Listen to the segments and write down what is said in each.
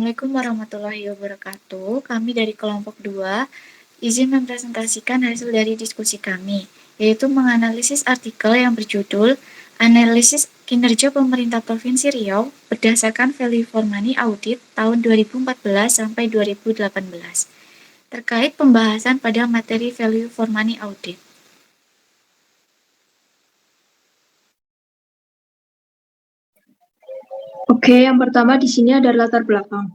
Assalamualaikum warahmatullahi wabarakatuh. Kami dari kelompok 2 izin mempresentasikan hasil dari diskusi kami, yaitu menganalisis artikel yang berjudul Analisis Kinerja Pemerintah Provinsi Riau berdasarkan Value for Money Audit tahun 2014 sampai 2018 terkait pembahasan pada materi Value for Money Audit. Oke, yang pertama di sini ada latar belakang.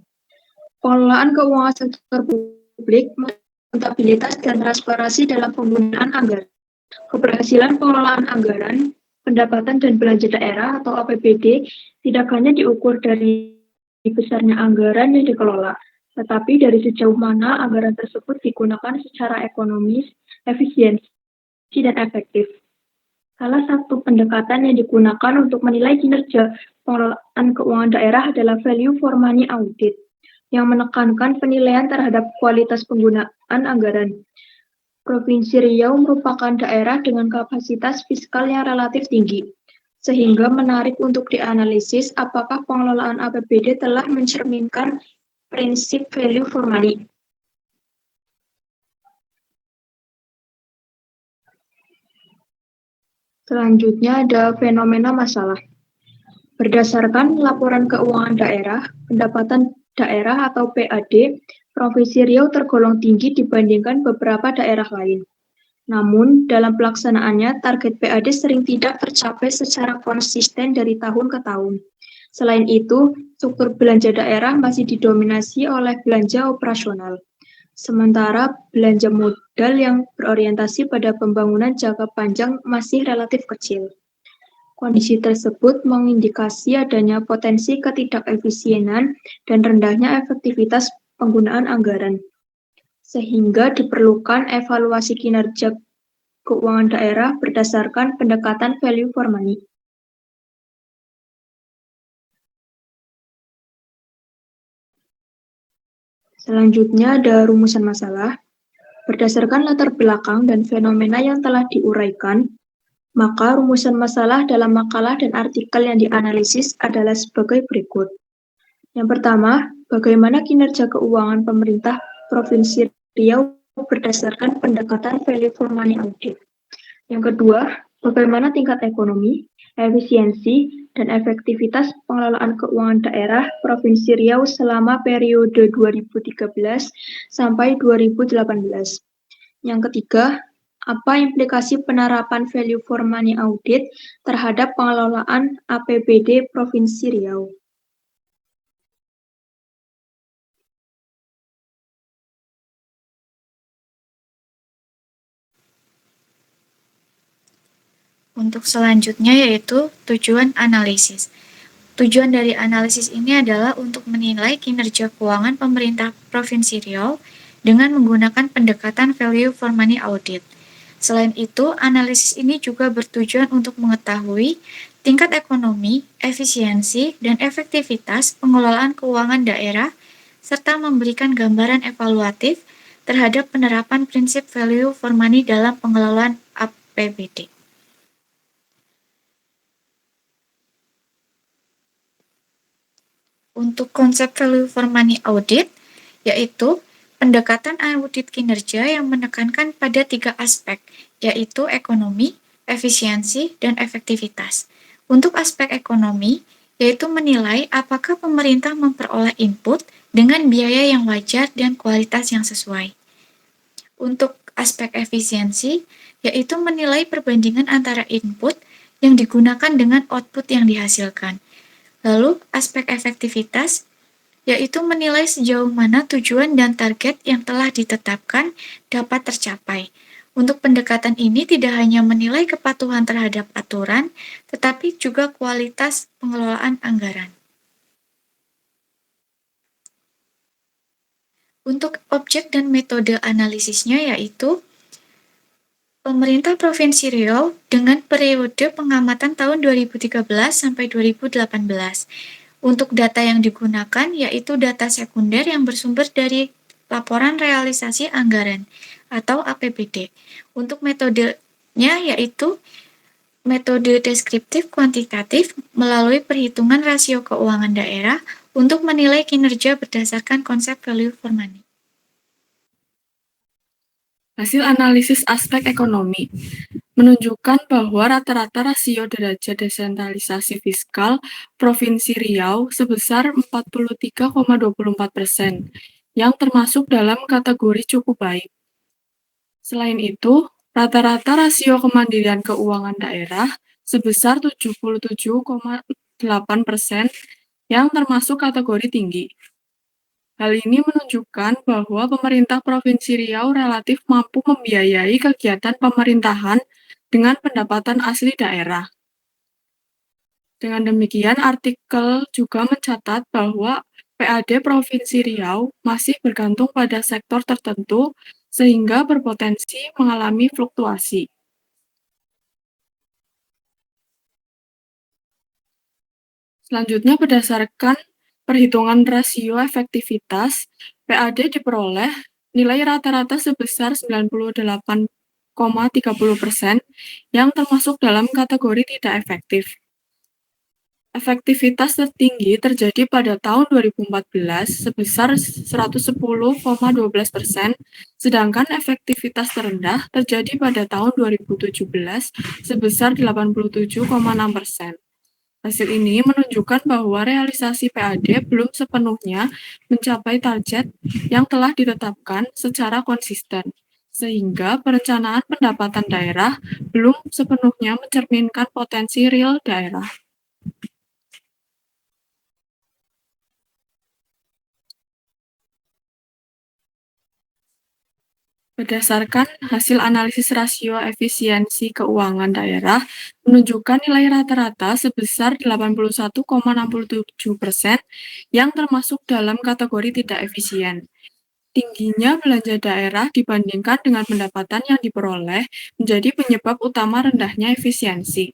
Pengelolaan keuangan sektor publik, akuntabilitas dan transparansi dalam penggunaan anggaran. Keberhasilan pengelolaan anggaran, pendapatan dan belanja daerah atau APBD tidak hanya diukur dari besarnya anggaran yang dikelola, tetapi dari sejauh mana anggaran tersebut digunakan secara ekonomis, efisiensi, dan efektif. Salah satu pendekatan yang digunakan untuk menilai kinerja pengelolaan keuangan daerah adalah Value for Money Audit, yang menekankan penilaian terhadap kualitas penggunaan anggaran. Provinsi Riau merupakan daerah dengan kapasitas fiskal yang relatif tinggi, sehingga menarik untuk dianalisis apakah pengelolaan APBD telah mencerminkan prinsip Value for Money. Selanjutnya ada fenomena masalah. Berdasarkan laporan keuangan daerah, pendapatan daerah atau PAD, Provinsi Riau tergolong tinggi dibandingkan beberapa daerah lain. Namun, dalam pelaksanaannya, target PAD sering tidak tercapai secara konsisten dari tahun ke tahun. Selain itu, struktur belanja daerah masih didominasi oleh belanja operasional. Sementara belanja modal yang berorientasi pada pembangunan jangka panjang masih relatif kecil. Kondisi tersebut mengindikasi adanya potensi ketidakefisienan dan rendahnya efektivitas penggunaan anggaran, sehingga diperlukan evaluasi kinerja keuangan daerah berdasarkan pendekatan Value for Money. Selanjutnya ada rumusan masalah. Berdasarkan latar belakang dan fenomena yang telah diuraikan, maka rumusan masalah dalam makalah dan artikel yang dianalisis adalah sebagai berikut. Yang pertama, bagaimana kinerja keuangan pemerintah Provinsi Riau berdasarkan pendekatan Value for Money Audit. Yang kedua, bagaimana tingkat ekonomi, efisiensi, dan efektivitas pengelolaan keuangan daerah Provinsi Riau selama periode 2013 sampai 2018. Yang ketiga, apa implikasi penerapan Value for Money Audit terhadap pengelolaan APBD Provinsi Riau? Untuk selanjutnya yaitu tujuan analisis. Tujuan dari analisis ini adalah untuk menilai kinerja keuangan pemerintah Provinsi Riau dengan menggunakan pendekatan Value for Money Audit. Selain itu, analisis ini juga bertujuan untuk mengetahui tingkat ekonomi, efisiensi, dan efektivitas pengelolaan keuangan daerah, serta memberikan gambaran evaluatif terhadap penerapan prinsip Value for Money dalam pengelolaan APBD. Untuk konsep Value for Money Audit, yaitu pendekatan audit kinerja yang menekankan pada 3 aspek, yaitu ekonomi, efisiensi, dan efektivitas. Untuk aspek ekonomi, yaitu menilai apakah pemerintah memperoleh input dengan biaya yang wajar dan kualitas yang sesuai. Untuk aspek efisiensi, yaitu menilai perbandingan antara input yang digunakan dengan output yang dihasilkan. Lalu, aspek efektivitas, yaitu menilai sejauh mana tujuan dan target yang telah ditetapkan dapat tercapai. Untuk pendekatan ini tidak hanya menilai kepatuhan terhadap aturan, tetapi juga kualitas pengelolaan anggaran. Untuk objek dan metode analisisnya yaitu Pemerintah Provinsi Riau dengan periode pengamatan tahun 2013 sampai 2018. Untuk data yang digunakan yaitu data sekunder yang bersumber dari laporan realisasi anggaran atau APBD. Untuk metodenya yaitu metode deskriptif kuantitatif melalui perhitungan rasio keuangan daerah untuk menilai kinerja berdasarkan konsep value for money. Hasil analisis aspek ekonomi menunjukkan bahwa rata-rata rasio derajat desentralisasi fiskal Provinsi Riau sebesar 43,24%, yang termasuk dalam kategori cukup baik. Selain itu, rata-rata rasio kemandirian keuangan daerah sebesar 77,8%, yang termasuk kategori tinggi. Hal ini menunjukkan bahwa pemerintah Provinsi Riau relatif mampu membiayai kegiatan pemerintahan dengan pendapatan asli daerah. Dengan demikian, artikel juga mencatat bahwa PAD Provinsi Riau masih bergantung pada sektor tertentu sehingga berpotensi mengalami fluktuasi. Selanjutnya, berdasarkan perhitungan rasio efektivitas, PAD diperoleh nilai rata-rata sebesar 98,30%, yang termasuk dalam kategori tidak efektif. Efektivitas tertinggi terjadi pada tahun 2014 sebesar 110,12%, sedangkan efektivitas terendah terjadi pada tahun 2017 sebesar 87,6%. Hasil ini menunjukkan bahwa realisasi PAD belum sepenuhnya mencapai target yang telah ditetapkan secara konsisten, sehingga perencanaan pendapatan daerah belum sepenuhnya mencerminkan potensi real daerah. Berdasarkan hasil analisis rasio efisiensi keuangan daerah menunjukkan nilai rata-rata sebesar 81,67%, yang termasuk dalam kategori tidak efisien. Tingginya belanja daerah dibandingkan dengan pendapatan yang diperoleh menjadi penyebab utama rendahnya efisiensi.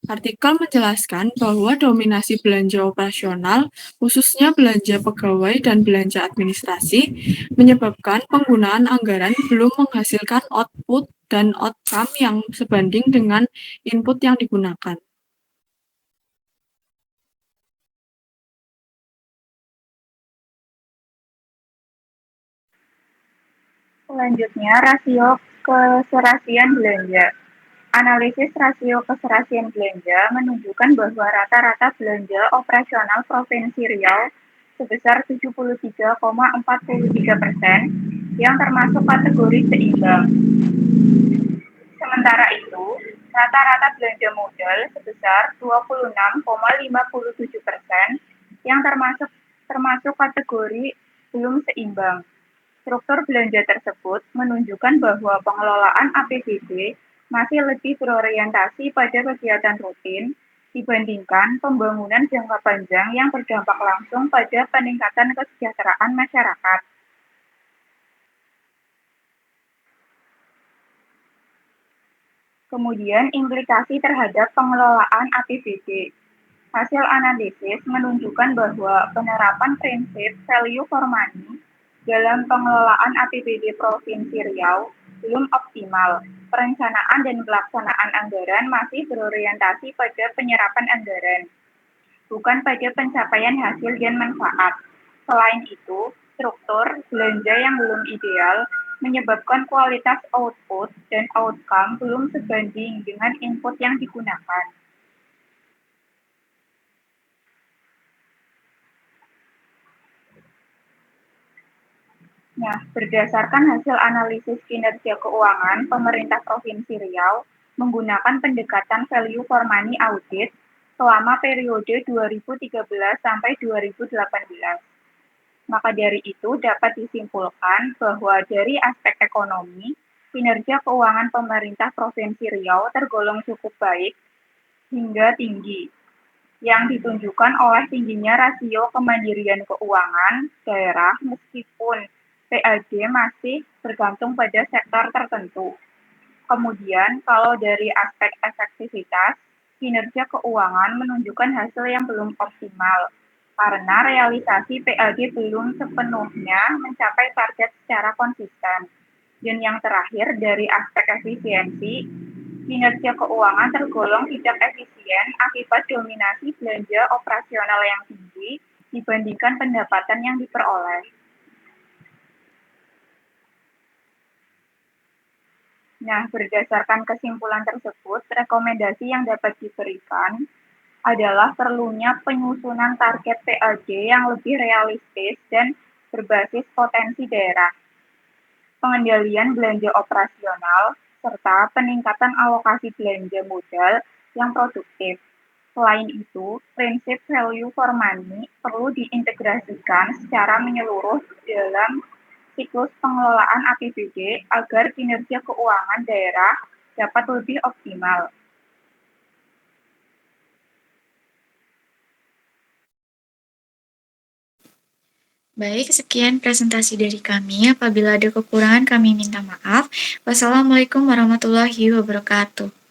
Artikel menjelaskan bahwa dominasi belanja operasional, khususnya belanja pegawai dan belanja administrasi, menyebabkan penggunaan anggaran belum menghasilkan output dan outcome yang sebanding dengan input yang digunakan. Selanjutnya, rasio keserasian belanja. Analisis rasio keserasian belanja menunjukkan bahwa rata-rata belanja operasional Provinsi Riau sebesar 73,43%, yang termasuk kategori seimbang. Sementara itu, rata-rata belanja modal sebesar 26,57%, yang termasuk kategori belum seimbang. Struktur belanja tersebut menunjukkan bahwa pengelolaan APBD masih lebih berorientasi pada kegiatan rutin dibandingkan pembangunan jangka panjang yang berdampak langsung pada peningkatan kesejahteraan masyarakat. Kemudian, implikasi terhadap pengelolaan APBD. Hasil analisis menunjukkan bahwa penerapan prinsip value for money dalam pengelolaan APBD Provinsi Riau belum optimal. Perencanaan dan pelaksanaan anggaran masih berorientasi pada penyerapan anggaran, bukan pada pencapaian hasil dan manfaat. Selain itu, struktur belanja yang belum ideal menyebabkan kualitas output dan outcome belum sebanding dengan input yang digunakan. Nah, berdasarkan hasil analisis kinerja keuangan pemerintah Provinsi Riau menggunakan pendekatan value for money audit selama periode 2013 sampai 2018. Maka dari itu dapat disimpulkan bahwa dari aspek ekonomi, kinerja keuangan pemerintah Provinsi Riau tergolong cukup baik hingga tinggi, yang ditunjukkan oleh tingginya rasio kemandirian keuangan daerah meskipun PAD masih bergantung pada sektor tertentu. Kemudian, kalau dari aspek efektivitas, kinerja keuangan menunjukkan hasil yang belum optimal, karena realisasi PAD belum sepenuhnya mencapai target secara konsisten. Dan yang terakhir, dari aspek efisiensi, kinerja keuangan tergolong tidak efisien akibat dominasi belanja operasional yang tinggi dibandingkan pendapatan yang diperoleh. Nah, berdasarkan kesimpulan tersebut, rekomendasi yang dapat diberikan adalah perlunya penyusunan target PAD yang lebih realistis dan berbasis potensi daerah, pengendalian belanja operasional, serta peningkatan alokasi belanja modal yang produktif. Selain itu, prinsip value for money perlu diintegrasikan secara menyeluruh dalam siklus pengelolaan APBD agar kinerja keuangan daerah dapat lebih optimal. Baik, sekian presentasi dari kami. Apabila ada kekurangan, kami minta maaf. Wassalamualaikum warahmatullahi wabarakatuh.